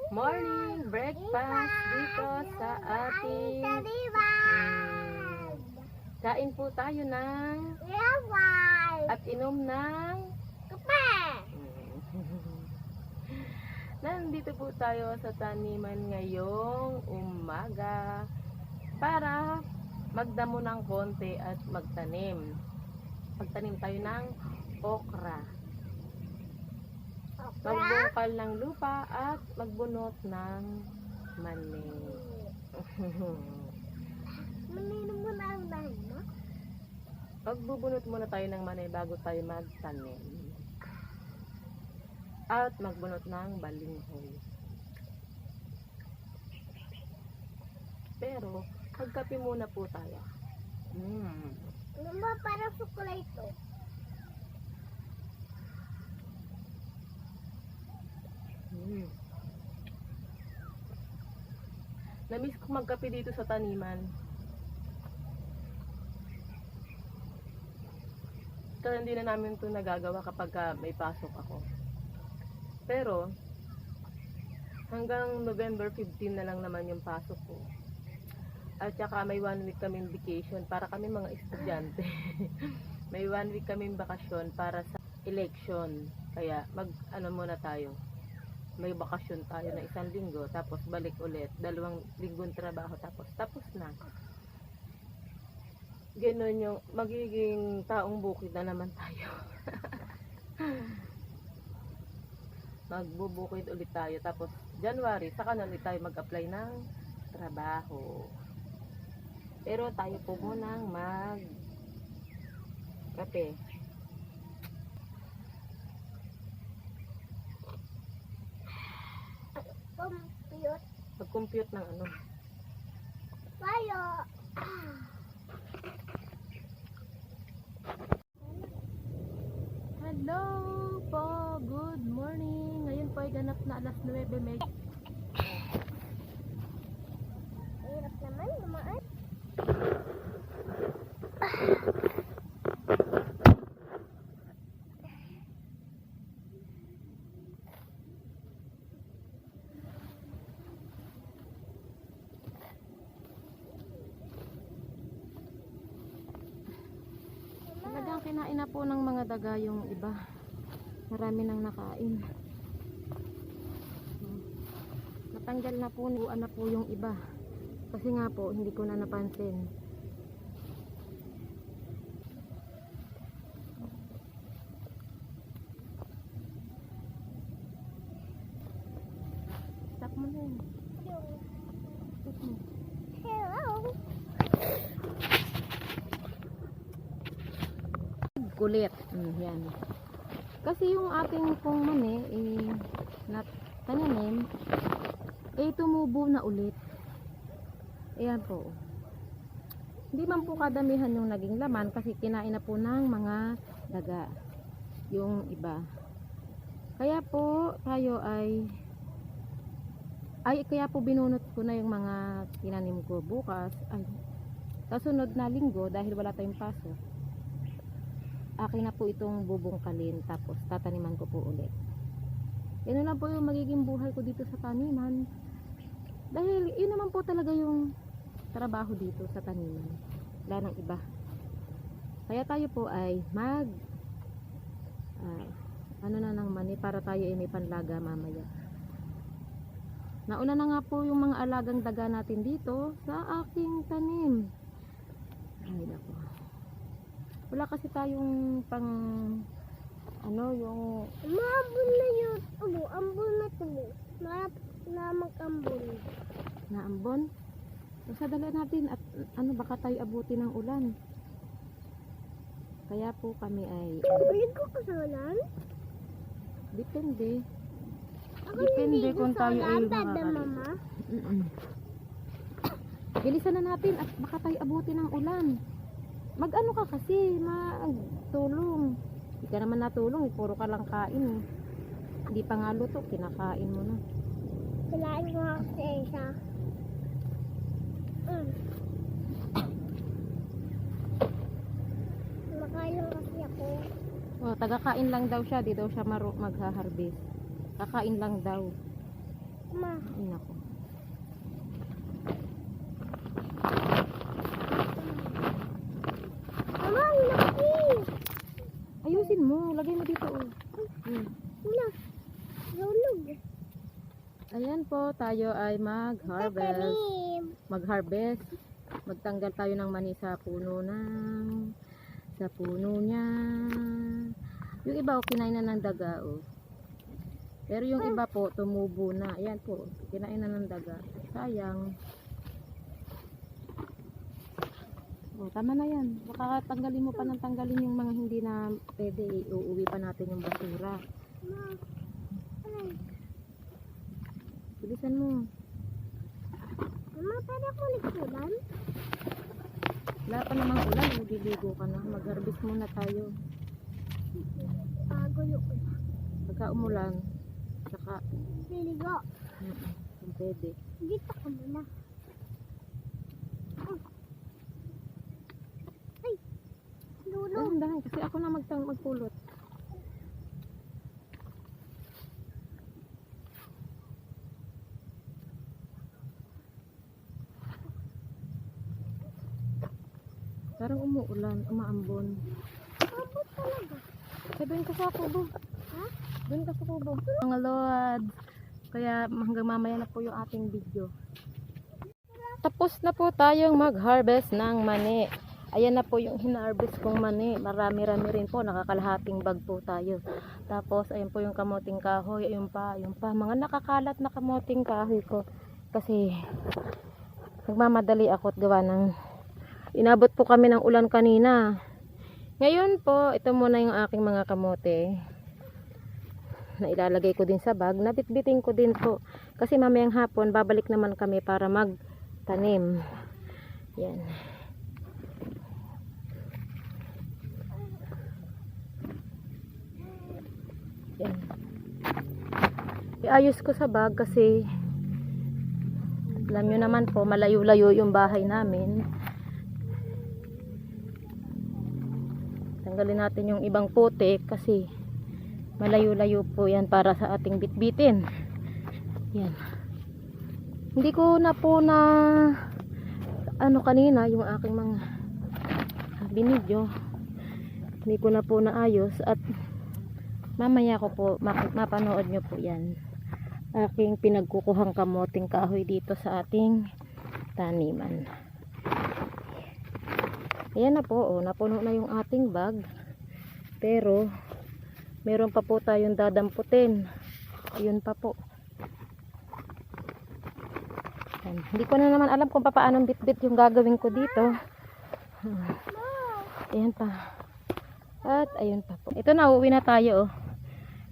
Morning breakfast dito sa ating kain po tayo ng at inom ng kape. Nandito po tayo sa taniman ngayong umaga para magdamo ng konti at magtanim tayo ng okra. Magbungkal ng lupa at magbunot ng mani. Manino mo na ang dahil mo? Magbubunot muna tayo ng mani bago tayo magtanim. At magbunot ng balinghoy. Pero, magkape muna po tayo. Ano ba parang sukula ito? Namiss ko magkape dito sa taniman. Kaya hindi na namin ito nagagawa kapag may pasok ako. Pero, hanggang November 15 na lang naman yung pasok ko. At saka may 1 week kaming vacation para kami mga estudyante. May 1 week kaming bakasyon para sa election. Kaya muna tayo. May bakasyon tayo na 1 linggo, tapos balik ulit. 2 linggong trabaho, tapos na. Ganon yung magiging taong bukid na naman tayo. Magbubukid ulit tayo, tapos January, saka na ulit tayo mag-apply ng trabaho. Pero tayo po munang mag-kape. Compute. Mag-compute ng ano. Tayo. Hello po, good morning. Ngayon po ay ganap na alas 9:00. Hirap naman lumaan. Talagang kinain na po ng mga daga yung iba. Marami nang nakain. Natanggal na po, niluan na po yung iba. Kasi nga po, hindi ko na napansin. Stop mo na yun. Stop mo. Hello. Kulit. Yan. Kasi yung ating pong mani na tananim tumubo na ulit. Ayan po. Hindi man po kadamihan yung naging laman kasi kinain na po ng mga daga yung iba. Kaya po tayo kaya po binunot ko na yung mga tinanim ko bukas kasunod na linggo dahil wala tayong pasok. Akin na po itong bubungkalin tapos tataniman ko po ulit. Yan na po yung magiging buhay ko dito sa taniman. Dahil yun naman po talaga yung trabaho dito sa taniman. Wala nang iba. Kaya tayo po ay ng mani para tayo ay may panlaga mamaya. Nauna na nga po yung mga alagang daga natin dito sa aking tanim. Ay nako. Wala kasi tayong yung Maambon na yun. Ambon na tulo. Na mag-ambon. naambon. So, dala natin at baka tayo abuti ng ulan. Kaya po kami ay Ulit ko kasalan? depende. Ako Depende hindi kung tayo ay Dada makakali. mama. Bilisan na natin at baka tayo abuti ng ulan. Mag-ano ka kasi, magtulong. Hindi ka naman natulong, puro ka lang kain. Hindi pa nga luto, kinakain mo na. Kailangan ko kasi isa. Makain kasi ako. Taga-kain lang daw siya, di daw siya magha-harvest. Kakain lang daw. Ma. Ay, nako. Mama, ang laki. Ayusin mo. Lagay mo dito. Oh. Wala. Lulog. Ayan po, tayo ay mag-harvest. Tatanim. Mag-harvest. Magtanggal tayo ng mani sa puno niya. Yung iba, kinain na ng daga. Oh. Pero yung iba po, tumubo na. Ayan po, kinain na ng daga. Sayang. Oh, tama na yan. Baka tanggalin mo pa ng tanggalin yung mga hindi na pwede. Uuwi pa natin yung basura. Ma. Ay. Bilisan mo. Mama, pwede ako nagsulan? Wala pa namang ulan. Liligo ka na. Mag-harvest muna tayo. Pagulo ko. Pagka umulan, saka Liligo. kung pwede. Dito ka muna. Oh. Ay. Lulog. Dahan, kasi ako na magpulot. Parang umuulan, umaambon. Abot talaga. Doon ka sa kubo. Ha? Doon ka sa kubo. Mga lord. Kaya hanggang mamaya na po yung ating video. Tapos na po tayong mag-harvest ng mani. Ayan na po yung hina-harvest kong mani. Marami-rami rin po. Nakakalahating bag po tayo. Tapos ayan po yung kamoting kahoy. Ayun pa. Mga nakakalat na kamoting kahoy ko. Kasi nagmamadali ako at gawa ng inabot po kami ng ulan kanina. Ngayon po, ito muna yung aking mga kamote na ilalagay ko din sa bag. Nabitbitin ko din po. Kasi mamayang hapon, babalik naman kami para magtanim. Yan. Yan. Iayos ko sa bag kasi alam nyo naman po, malayo-layo yung bahay namin. Tanggalin natin yung ibang putik kasi malayo-layo po yan para sa ating bitbitin. Yan. Hindi ko na po na kanina yung aking mga binidyo. Hindi ko na po naayos at mamaya ko po mapanood nyo po yan. Aking pinagkukuhang kamoting kahoy dito sa ating taniman. Ayan na po, napuno na yung ating bag. Pero meron pa po tayong dadamputin. Ayun pa po. Ayan. Hindi ko na naman alam kung paano bit-bit yung gagawin ko dito. Ayan pa. At ayun pa po. Ito na, uuwi na tayo.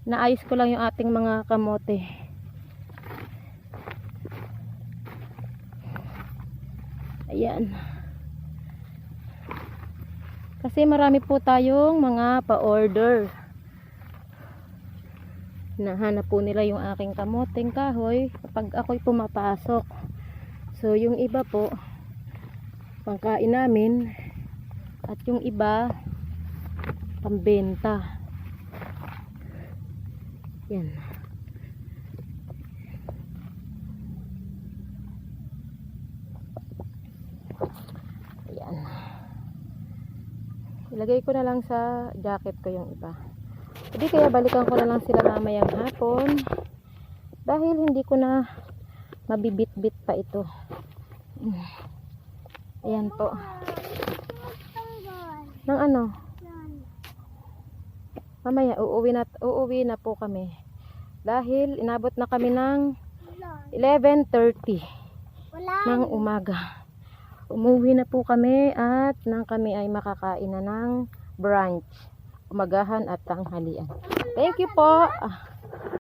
Naayos ko lang yung ating mga kamote. Ayan. Kasi marami po tayong mga pa-order. Nahanap po nila yung aking kamoting kahoy kapag ako'y pumapasok. So yung iba po pangkain namin at yung iba pambenta. Yan. Ayan. Ilagay ko na lang sa jacket ko yung iba. Hindi kaya balikan ko na lang sila mamayang hapon. Dahil hindi ko na mabibit-bit pa ito. Ayan po. Nang ano? Mamaya uuwi na po kami. Dahil inabot na kami ng 11:30 ng umaga. Umuwi na po kami at nang kami ay makakain na ng brunch, umagahan at tanghalian. Thank you po.